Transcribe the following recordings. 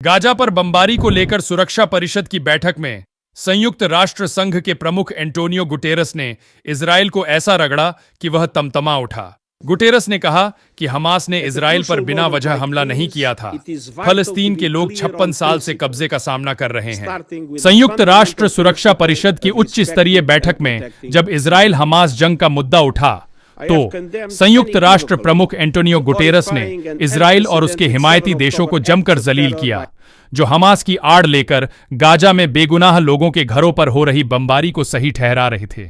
Gaza पर बमबारी को लेकर सुरक्षा परिषद की बैठक में संयुक्त राष्ट्र संघ के प्रमुख एंटोनियो गुटेरस ने इजराइल को ऐसा रगड़ा कि वह तमतमा उठा। गुटेरस ने कहा कि हमास ने इजराइल पर बिना वजह हमला नहीं किया था। फलस्तीन के लोग 56 साल से कब्जे का सामना कर रहे हैं। संयुक्त राष्ट्र सुरक्षा परिषद की उच्च स्तरीय बैठक में जब इजराइल हमास जंग का मुद्दा उठा तो संयुक्त राष्ट्र प्रमुख एंटोनियो गुटेरस ने इजराइल और उसके हिमायती देशों को जमकर जलील किया, जो हमास की आड़ लेकर गाजा में बेगुनाह लोगों के घरों पर हो रही बमबारी को सही ठहरा रहे थे।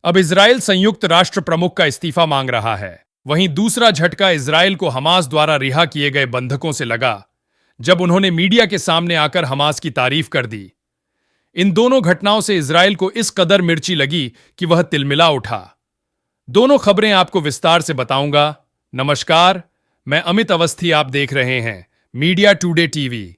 अब इजराइल संयुक्त राष्ट्र प्रमुख का इस्तीफा मांग रहा है। वहीं दूसरा झटका इजराइल को हमास द्वारा रिहा किए गए बंधकों से लगा, जब उन्होंने मीडिया के सामने आकर हमास की तारीफ कर दी। इन दोनों घटनाओं से इजराइल को इस कदर मिर्ची लगी कि वह तिलमिला उठा। दोनों खबरें आपको विस्तार से बताऊंगा। नमस्कार, मैं अमित अवस्थी, आप देख रहे हैं मीडिया टुडे टीवी।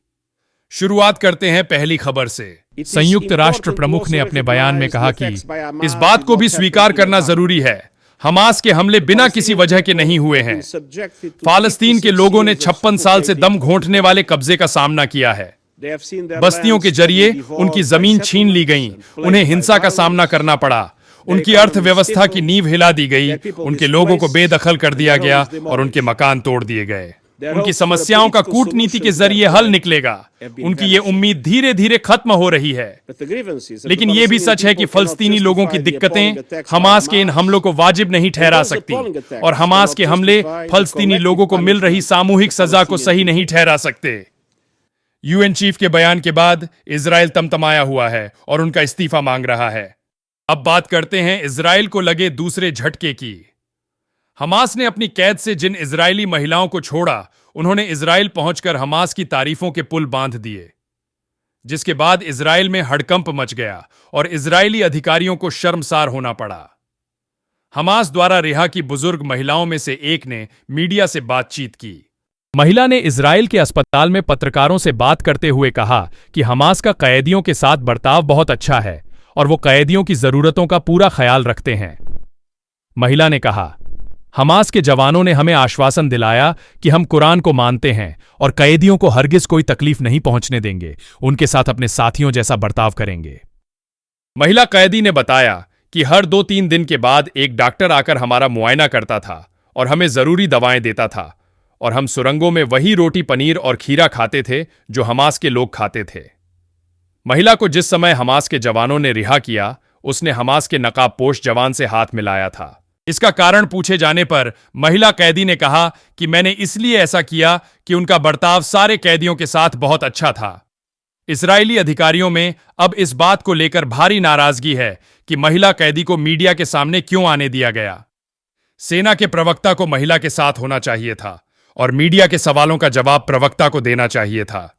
शुरुआत करते हैं पहली खबर से। संयुक्त राष्ट्र प्रमुख ने अपने बयान में कहा कि इस बात को भी स्वीकार करना जरूरी है, हमास के हमले बिना किसी वजह के नहीं हुए हैं। फालस्तीन के लोगों ने 56 साल से दम घोंटने वाले कब्जे का सामना किया है। बस्तियों के जरिए उनकी जमीन छीन ली गई, उन्हें हिंसा का सामना करना पड़ा, उनकी अर्थव्यवस्था की नींव हिला दी गई, उनके लोगों को बेदखल कर दिया गया और उनके मकान तोड़ दिए गए। उनकी समस्याओं का कूटनीति के जरिए हल निकलेगा। उनकी ये उम्मीद धीरे धीरे खत्म हो रही है। लेकिन यह भी सच है कि फलस्तीनी लोगों की दिक्कतें हमास के इन हमलों को वाजिब नहीं ठहरा सकती, और हमास के हमले फलस्तीनी लोगों को मिल रही सामूहिक सजा को सही नहीं ठहरा सकते। यूएन चीफ के बयान के बाद इजराइल तमतमाया हुआ है और उनका इस्तीफा मांग रहा है। अब बात करते हैं इजराइल को लगे दूसरे झटके की। हमास ने अपनी कैद से जिन इजरायली महिलाओं को छोड़ा, उन्होंने इजराइल पहुंचकर हमास की तारीफों के पुल बांध दिए, जिसके बाद इजराइल में हड़कंप मच गया और इजरायली अधिकारियों को शर्मसार होना पड़ा। हमास द्वारा रिहा की बुजुर्ग महिलाओं में से एक ने मीडिया से बातचीत की। महिला ने इजराइल के अस्पताल में पत्रकारों से बात करते हुए कहा कि हमास का कैदियों के साथ बर्ताव बहुत अच्छा है और वो कैदियों की जरूरतों का पूरा ख्याल रखते हैं। महिला ने कहा, हमास के जवानों ने हमें आश्वासन दिलाया कि हम कुरान को मानते हैं और कैदियों को हरगिज कोई तकलीफ नहीं पहुंचने देंगे, उनके साथ अपने साथियों जैसा बर्ताव करेंगे। महिला कैदी ने बताया कि हर 2-3 दिन के बाद एक डॉक्टर आकर हमारा मुआयना करता था और हमें जरूरी दवाएं देता था, और हम सुरंगों में वही रोटी, पनीर और खीरा खाते थे जो हमास के लोग खाते थे। महिला को जिस समय हमास के जवानों ने रिहा किया, उसने हमास के नकाबपोश जवान से हाथ मिलाया था। इसका कारण पूछे जाने पर महिला कैदी ने कहा कि मैंने इसलिए ऐसा किया कि उनका बर्ताव सारे कैदियों के साथ बहुत अच्छा था। इजरायली अधिकारियों में अब इस बात को लेकर भारी नाराजगी है कि महिला कैदी को मीडिया के सामने क्यों आने दिया गया। सेना के प्रवक्ता को महिला के साथ होना चाहिए था और मीडिया के सवालों का जवाब प्रवक्ता को देना चाहिए था।